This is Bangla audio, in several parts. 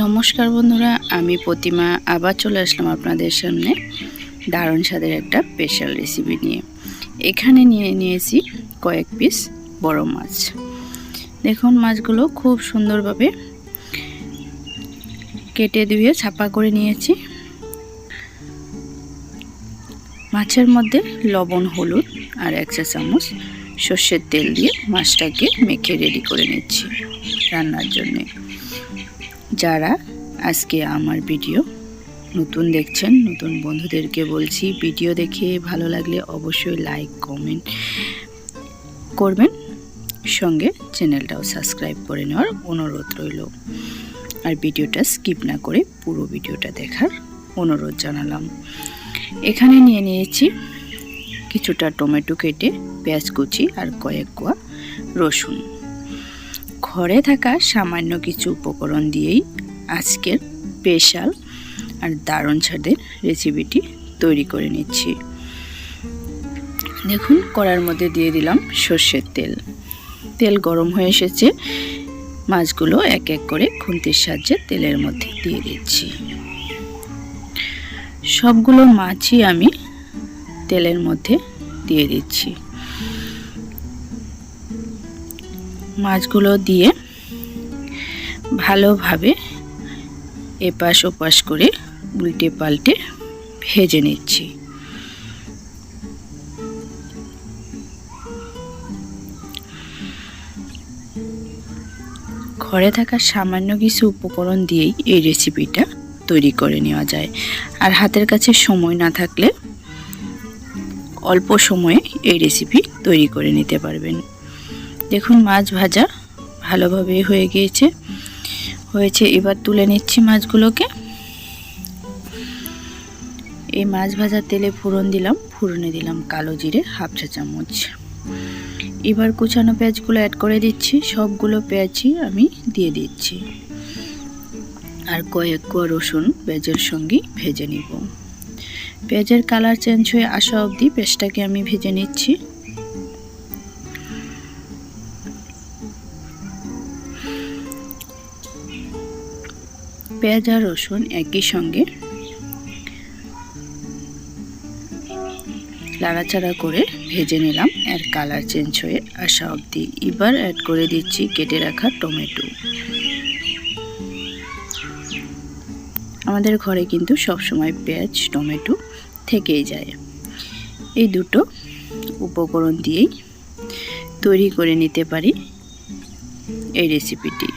নমস্কার বন্ধুরা, আমি প্রতিমা আবার চলে আসলাম আপনাদের সামনে দারুণ স্বাদের একটা স্পেশাল রেসিপি নিয়ে। এখানে নিয়েছি কয়েক পিস বড় মাছ। দেখুন, মাছগুলো খুব সুন্দরভাবে কেটে ধুয়ে ছাপা করে নিয়েছি। মাছের মধ্যে লবণ, হলুদ আর 1 চা চামচ সর্ষের তেল দিয়ে মাছটাকে মেখে রেডি করে নিচ্ছি রান্নার জন্য। যারা আজকে আমার ভিডিও নতুন দেখছেন, নতুন বন্ধুদেরকে বলছি, ভিডিও দেখে ভালো লাগলে অবশ্যই লাইক কমেন্ট করবেন, সঙ্গে চ্যানেলটাও সাবস্ক্রাইব করে নেওয়ার অনুরোধ রইল। আর ভিডিওটা স্কিপ না করে পুরো ভিডিওটা দেখার অনুরোধ জানালাম। এখানে নিয়েছি কিছুটা টমেটো কেটে, পেঁয়াজ কুচি আর কয়েক কোয়া রসুন। ঘরে থাকা সামান্য কিছু উপকরণ দিয়েই আজকের স্পেশাল আর দারুণ স্বাদের রেসিপিটি তৈরি করে নিচ্ছি। দেখুন, কড়ার মধ্যে দিয়ে দিলাম সর্ষের তেল। তেল গরম হয়ে এসেছে, মাছগুলো এক এক করে খুন্তির সাহায্যে তেলের মধ্যে দিয়ে দিচ্ছি। সবগুলো মাছই আমি তেলের মধ্যে দিয়ে দিচ্ছি। মাছগুলো দিয়ে ভালোভাবে এপাশ ওপাশ করে উল্টে পাল্টে ভেজে নিচ্ছি। ঘরে থাকা সামান্য কিছু উপকরণ দিয়েই এই রেসিপিটা তৈরি করে নেওয়া যায়। আর হাতের কাছে সময় না থাকলে অল্প সময়ে এই রেসিপি তৈরি করে নিতে পারবেন। দেখুন, মাছ ভাজা ভালোভাবে হয়েছে। এবার তুলে নিচ্ছি মাছগুলোকে। এই মাছ ভাজা তেলে ফোড়নে দিলাম কালো জিরে 1/2 চা চামচ। এবার কুচানো পেঁয়াজগুলো অ্যাড করে দিচ্ছি। সবগুলো পেঁয়াজই আমি দিয়ে দিচ্ছি। আর কয়েক কোয়া রসুন পেঁয়াজের সঙ্গে ভেজে নিব। পেঁয়াজের কালার চেঞ্জ হয়ে আসা অবধি পেঁয়াজটাকে আমি ভেজে নিচ্ছি। পেঁয়াজ আর রসুন একই সঙ্গে নাড়াচাড়া করে ভেজে নিলাম এর কালার চেঞ্জ হয়ে আসা অবধি। এবার অ্যাড করে দিচ্ছি কেটে রাখা টমেটো। আমাদের ঘরে কিন্তু সবসময় পেঁয়াজ টমেটো থেকেই যায়। এই দুটো উপকরণ দিয়েই তৈরি করে নিতে পারি এই রেসিপিটি।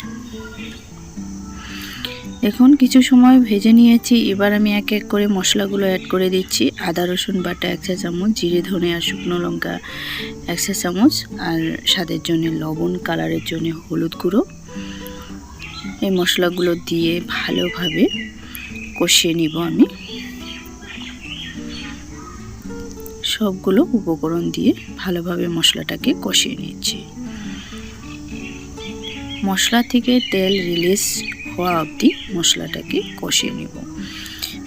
এখন কিছু সময় ভেজে নিয়েছি। এবার আমি এক এক করে মশলাগুলো অ্যাড করে দিচ্ছি। আদা রসুন বাটা 1 চা চামচ, জিরে ধনে আর শুকনো লঙ্কা 1 চা চামচ, আর স্বাদের জন্য লবণ, কালারের জন্য হলুদ গুঁড়ো। এই মশলাগুলো দিয়ে ভালোভাবে কষিয়ে নিব আমি। সবগুলো উপকরণ দিয়ে ভালোভাবে মশলাটাকে কষিয়ে নিচ্ছি। মশলা থেকে তেল রিলিজ হওয়া অবধি মশলাটাকে কষিয়ে নেব।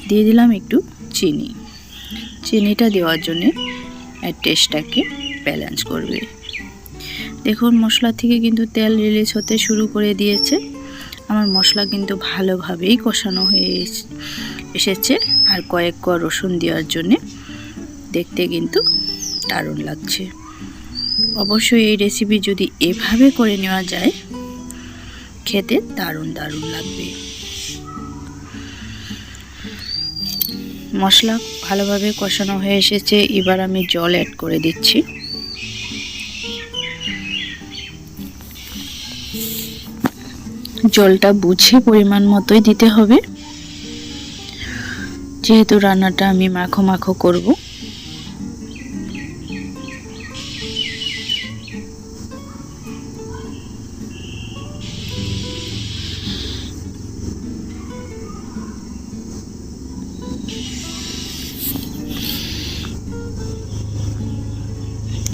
দিয়ে দিলাম একটু চিনি। চিনিটা দেওয়ার জন্য এর টেস্টটাকে ব্যালেন্স করবে। দেখুন, মশলা থেকে কিন্তু তেল রিলিজ হতে শুরু করে দিয়েছে। আমার মশলা কিন্তু ভালোভাবেই কষানো হয়ে এসেছে। আর কয়েক কোয়া রসুন দেওয়ার জন্য দেখতে কিন্তু দারুণ লাগছে। অবশ্যই এই রেসিপি যদি এভাবে করে নেওয়া যায়, খেতে দারুণ লাগবে। মশলা ভালোভাবে কষানো হয়ে এসেছে। এবার আমি জল অ্যাড করে দিচ্ছি। জলটা বুঝে পরিমাণ মতোই দিতে হবে, যেহেতু রান্নাটা আমি মাখো মাখো করব।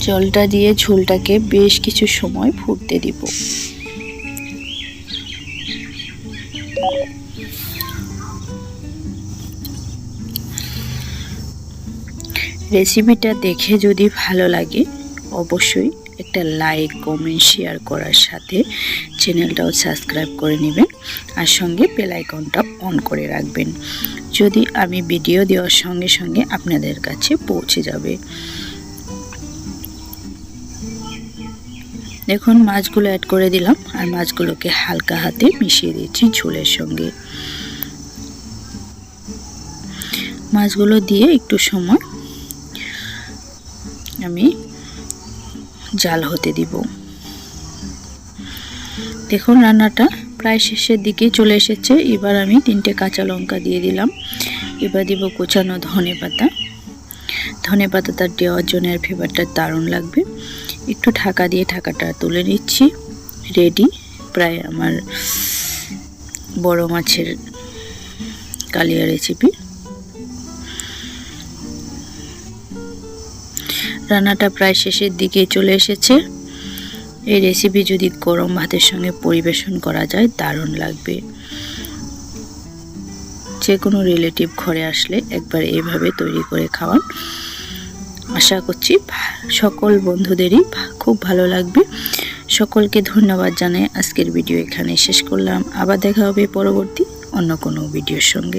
জলটা দিয়ে ঝোলটাকে বেশ কিছু সময় ফুটতে দিব। রেসিপিটা দেখে যদি ভালো লাগে অবশ্যই একটা লাইক, কমেন্ট, শেয়ার করার সাথে চ্যানেলটাও সাবস্ক্রাইব করে নেবেন আর সঙ্গে বেল আইকনটা অন করে রাখবেন, যদি আমি ভিডিও দেওয়ার সঙ্গে সঙ্গে আপনাদের কাছে পৌঁছে যাবে। দেখুন মাছগুলো অ্যাড করে দিলাম আর মাছগুলোকে হালকা হাতে মিশিয়ে দিচ্ছি ঝোলের সঙ্গে। মাছগুলো দিয়ে একটু সময় আমি জাল হতে দিব। দেখুন রান্নাটা প্রায় শেষের দিকে চলে এসেছে। এবার আমি 3টে কাঁচা লঙ্কা দিয়ে দিলাম। এবার দিব কুচানো ধনেপাতা। ধনেপাতাটা দেওয়ার জন্য এর ফ্লেভারটা দারুণ লাগবে। একটু ঢাকা দিয়ে ঢাকাটা তুলে নিচ্ছি। রেডি প্রায় আমার বড় মাছের কালিয়া রেসিপি। রান্নাটা প্রায় শেষের দিকে চলে এসেছে। এই রেসিপি যদি গরম ভাতের সঙ্গে পরিবেশন করা যায় দারুণ লাগবে। যে কোনো রিলেটিভ ঘরে আসলে একবার এইভাবে তৈরি করে খাওয়ান। আশা করছি সকল বন্ধুদেরই খুব ভালো লাগবে। সকলকে ধন্যবাদ জানাই আজকের ভিডিও এখানে শেষ করলাম। আবার দেখা হবে পরবর্তী অন্য কোনো ভিডিওর সঙ্গে।